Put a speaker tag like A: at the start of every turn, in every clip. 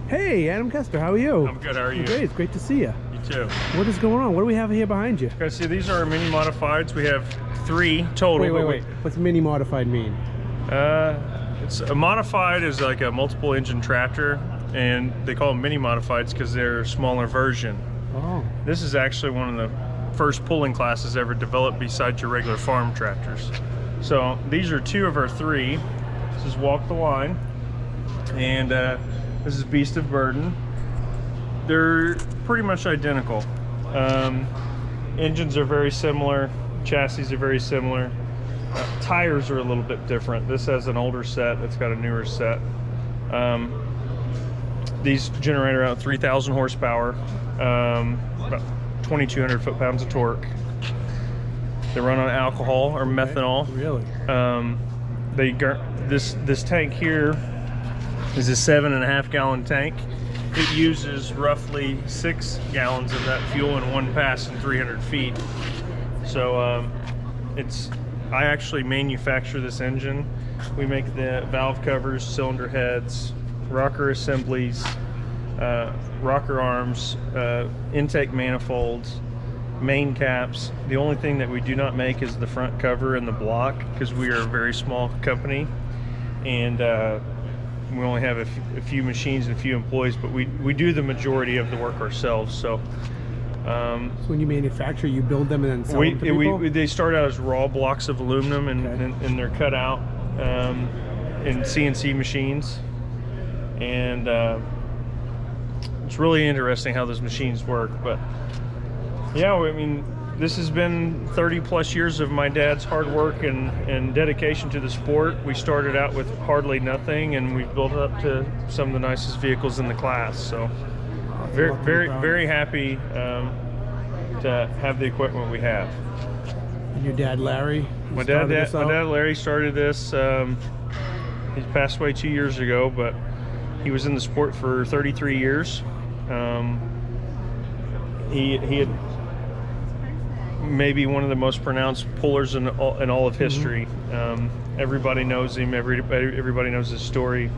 A: Hey, Adam Koester, how are you?
B: I'm good, how are you?
A: Great, it's great to see you.
B: You too.
A: What is going on? What do we have here behind you?
B: Okay, see, these are mini modifieds. We have 3 total.
A: Wait. What's mini modified mean?
B: It's a modified is like a multiple engine tractor, and they call them mini modifieds because they're a smaller version.
A: Oh.
B: This is actually one of the first pulling classes ever developed besides your regular farm tractors. So these are 2 of our 3. This is Walk the Line, and this is Beast of Burden. They're pretty much identical. Engines are very similar, chassis are very similar. Tires are a little bit different. This has an older set, it's got a newer set. These generate around 3,000 horsepower, about 2,200 foot-pounds of torque. They run on alcohol or methanol.
A: Really?
B: This tank here is a 7.5 gallon tank. It uses roughly 6 gallons of that fuel in one pass in 300 feet. So I actually manufacture this engine. We make the valve covers, cylinder heads, rocker assemblies, rocker arms, intake manifolds, main caps. The only thing that we do not make is the front cover and the block, because we are a very small company, and we only have a few machines and a few employees, but we do the majority of the work ourselves. So
A: when you manufacture, you build them and then sell them to people?
B: They start out as raw blocks of aluminum, and they're cut out in CNC machines, and it's really interesting how those machines work. But yeah, I mean, this has been 30 plus years of my dad's hard work and dedication to the sport. We started out with hardly nothing, and we've built up to some of the nicest vehicles in the class. So very happy to have the equipment we have.
A: And your dad, Larry?
B: My dad Larry started this. He passed away 2 years ago, but he was in the sport for 33 years. He had maybe one of the most pronounced pullers in all of history. Everybody knows him. Everybody knows his story.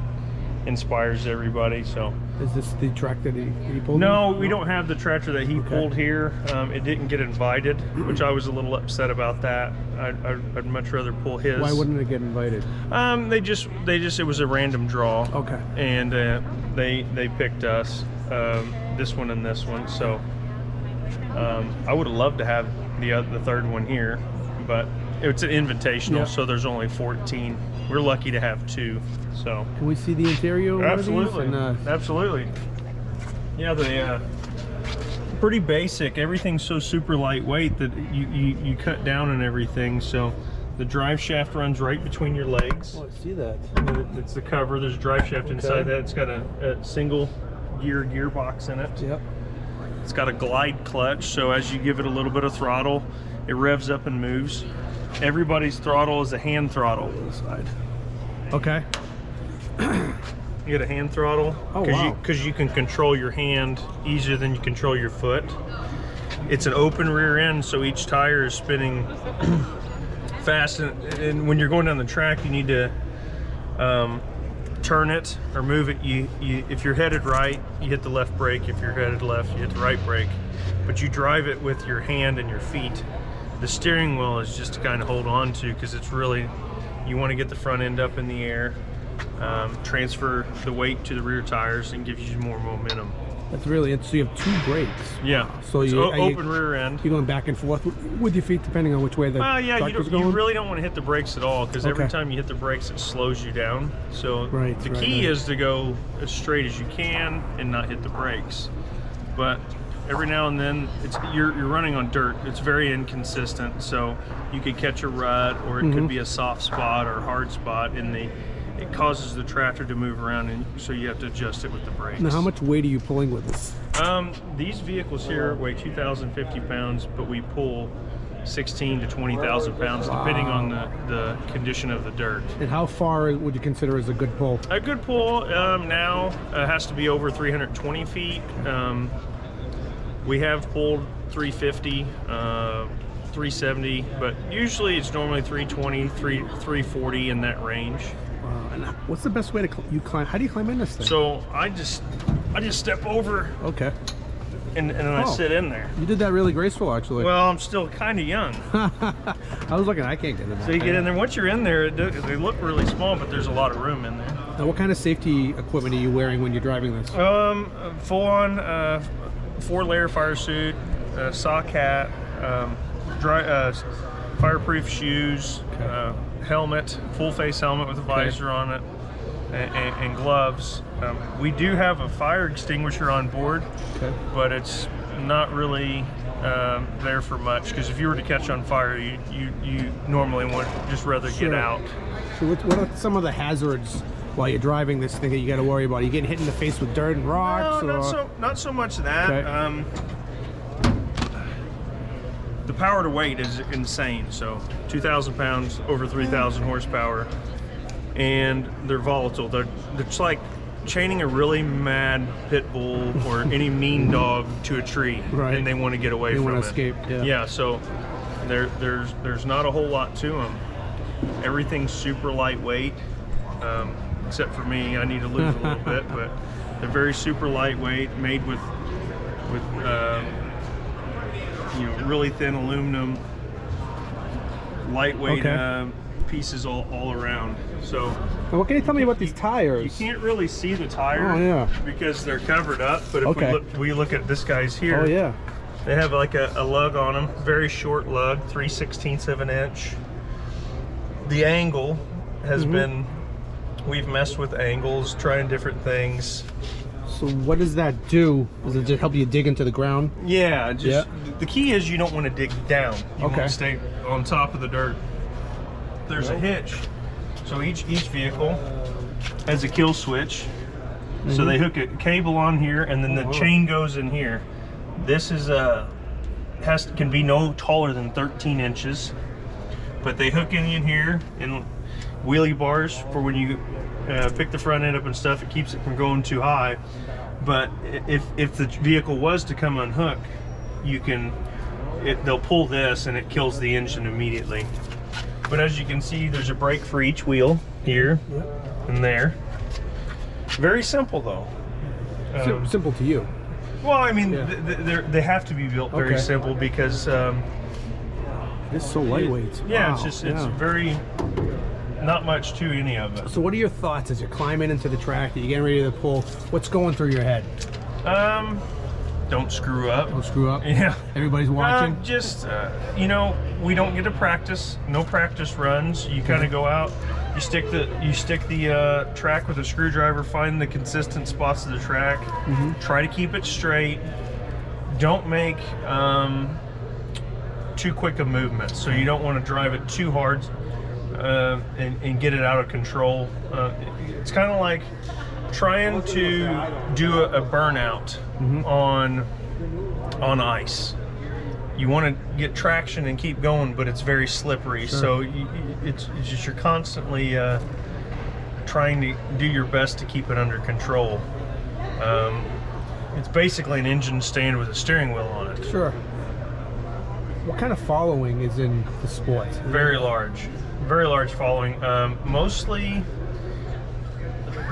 B: Inspires everybody. So
A: is this the tractor that he pulled?
B: No, we don't have the tractor that he pulled here. It didn't get invited, which I was a little upset about that. I'd much rather pull his.
A: Why wouldn't it get invited?
B: They just it was a random draw.
A: Okay.
B: And they picked us, this one and this one. So I would have loved to have the third one here, but it's an invitational, so there's only 14. We're lucky to have 2. So
A: can we see the interior?
B: Absolutely. Absolutely. Yeah, they pretty basic. Everything's so super lightweight that you cut down on everything. So the drive shaft runs right between your legs.
A: Oh, I see that.
B: It's the cover. There's a drive shaft inside that. It's got a single gearbox in it.
A: Yep.
B: It's got a glide clutch, so as you give it a little bit of throttle, it revs up and moves. Everybody's throttle is a hand throttle.
A: Okay.
B: You get a hand throttle because you can control your hand easier than you control your foot. It's an open rear end, so each tire is spinning fast, and when you're going down the track, you need to turn it or move it. If you're headed right, you hit the left brake. If you're headed left, you hit the right brake. But you drive it with your hand and your feet. The steering wheel is just to kind of hold on to, because it's really, you want to get the front end up in the air, transfer the weight to the rear tires, and gives you more momentum.
A: That's really it. So you have 2 brakes.
B: Yeah.
A: So
B: it's open rear end.
A: You're going back and forth with your feet depending on which way the tractor's going?
B: You really don't want to hit the brakes at all, because every time you hit the brakes, it slows you down. So the key is to go as straight as you can and not hit the brakes. But every now and then, you're running on dirt. It's very inconsistent, so you could catch a rut, or it could be a soft spot or a hard spot, and it causes the tractor to move around, and so you have to adjust it with the brakes.
A: Now, how much weight are you pulling with this?
B: These vehicles here weigh 2,050 pounds, but we pull 16 to 20,000 pounds, depending on the condition of the dirt.
A: And how far would you consider as a good pull?
B: A good pull now has to be over 320 feet. We have pulled 350, 370, but usually it's normally 320, 340 in that range.
A: And what's the best way to you climb? How do you climb in this thing?
B: So I just step over
A: Okay.
B: and then I sit in there.
A: You did that really graceful, actually.
B: Well, I'm still kind of young.
A: I was looking, I can't get in there.
B: So you get in there. Once you're in there, they look really small, but there's a lot of room in there.
A: Now, what kind of safety equipment are you wearing when you're driving this?
B: Full on 4-layer fire suit, sock hat, fireproof shoes, helmet, full face helmet with a visor on it, and gloves. We do have a fire extinguisher on board, but it's not really there for much, because if you were to catch on fire, you normally would just rather get out.
A: So what are some of the hazards while you're driving this thing that you got to worry about? Are you getting hit in the face with dirt and rocks?
B: No, not so much that. The power to weight is insane. So 2,000 pounds, over 3,000 horsepower, and they're volatile. It's like chaining a really mad pit bull or any mean dog to a tree, and they want to get away from it. They want to escape. Yeah. So there's not a whole lot to them. Everything's super lightweight, except for me. I need to lose a little bit, but they're very super lightweight, made with really thin aluminum, lightweight pieces all around. So
A: what can you tell me about these tires?
B: You can't really see the tires because they're covered up, but if we look at this guy's here, they have like a lug on them, very short lug, 3/16 of an inch. The angle has been, we've messed with angles, trying different things.
A: So what does that do? Does it just help you dig into the ground?
B: Yeah, the key is you don't want to dig down. You want to stay on top of the dirt. There's a hitch. So each vehicle has a kill switch. So they hook a cable on here, and then the chain goes in here. This is can be no taller than 13 inches. But they hook in here in wheelie bars for when you pick the front end up and stuff. It keeps it from going too high. But if the vehicle was to come unhook, they'll pull this and it kills the engine immediately. But as you can see, there's a brake for each wheel here and there. Very simple though.
A: Simple to you.
B: Well, I mean, they have to be built very simple because
A: it's so lightweight.
B: Yeah, wow. It's very, not much to any of it.
A: So what are your thoughts as you're climbing into the track, that you're getting ready to pull? What's going through your head?
B: Don't screw up.
A: Don't screw up?
B: Yeah.
A: Everybody's watching?
B: We don't get to practice. No practice runs. You kind of go out, you stick the track with a screwdriver, find the consistent spots of the track, try to keep it straight. Don't make too quick a movement, so you don't want to drive it too hard and get it out of control. It's kind of like trying to do a burnout on ice. You want to get traction and keep going, but it's very slippery. So it's just you're constantly trying to do your best to keep it under control. It's basically an engine stand with a steering wheel on it.
A: Sure. What kind of following is in the sport?
B: Very large following. Mostly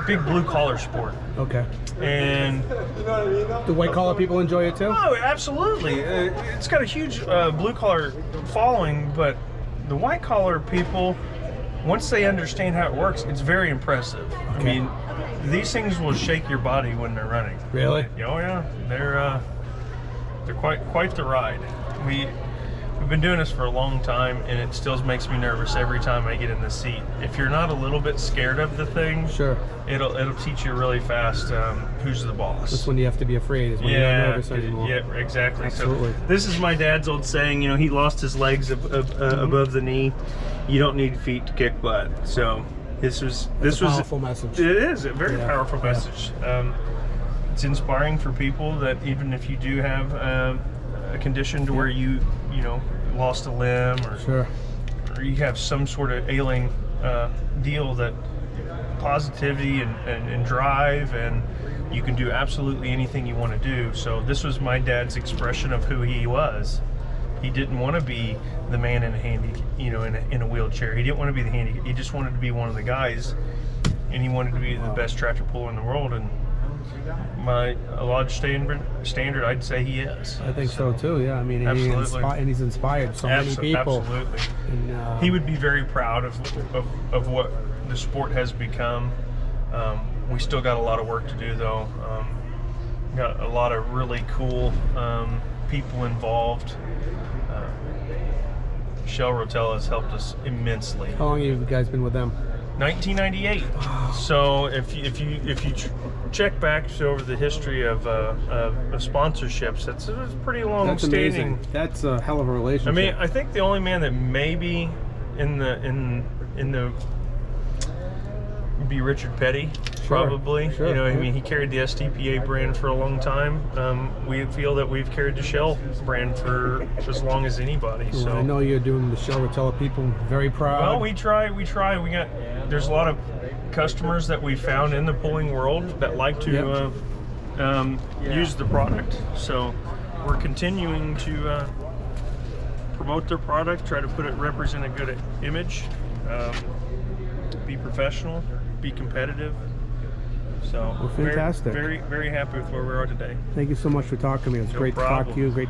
B: big blue collar sport.
A: Okay.
B: And
A: the white collar people enjoy it too?
B: Oh, absolutely. It's got a huge blue collar following, but the white collar people, once they understand how it works, it's very impressive. I mean, these things will shake your body when they're running.
A: Really?
B: Oh yeah, they're quite the ride. We've been doing this for a long time, and it still makes me nervous every time I get in the seat. If you're not a little bit scared of the thing, it'll teach you really fast who's the boss.
A: That's when you have to be afraid, is when you're not nervous anymore.
B: Yeah, exactly.
A: Absolutely.
B: So this is my dad's old saying. He lost his legs above the knee. You don't need feet to kick butt. So this was a
A: powerful message.
B: It is a very powerful message. It's inspiring for people that even if you do have a condition to where you lost a limb or you have some sort of ailing deal, that positivity and drive, and you can do absolutely anything you want to do. So this was my dad's expression of who he was. He didn't want to be the man in a wheelchair. He didn't want to be the handy. He just wanted to be one of the guys, and he wanted to be the best tractor puller in the world. And a Lodge standard, I'd say he is.
A: I think so too. Yeah, I mean,
B: Absolutely.
A: and he's inspired so many people.
B: Absolutely.
A: And,
B: He would be very proud of what the sport has become. We still got a lot of work to do, though. Got a lot of really cool people involved. Shell Rotella has helped us immensely.
A: How long have you guys been with them?
B: 1998. So if you check back over the history of sponsorships, it's a pretty long
A: That's
B: standing.
A: amazing. That's a hell of a relationship.
B: I mean, I think the only man that maybe in the would be Richard Petty, probably.
A: Sure,
B: you know,
A: yeah.
B: I mean, he carried the STPA brand for a long time. We feel that we've carried the Shell brand for as long as anybody.
A: Well,
B: So
A: I know you're doing the Shell Rotella people very proud.
B: well, we try. There's a lot of customers that we found in the pulling world that like to use the product. So we're continuing to promote their product, try to represent a good image, be professional, be competitive. So
A: Well, fantastic.
B: very happy with where we are today.
A: Thank you so much for talking to me. It was
B: No
A: great to talk
B: problem.
A: to you. Great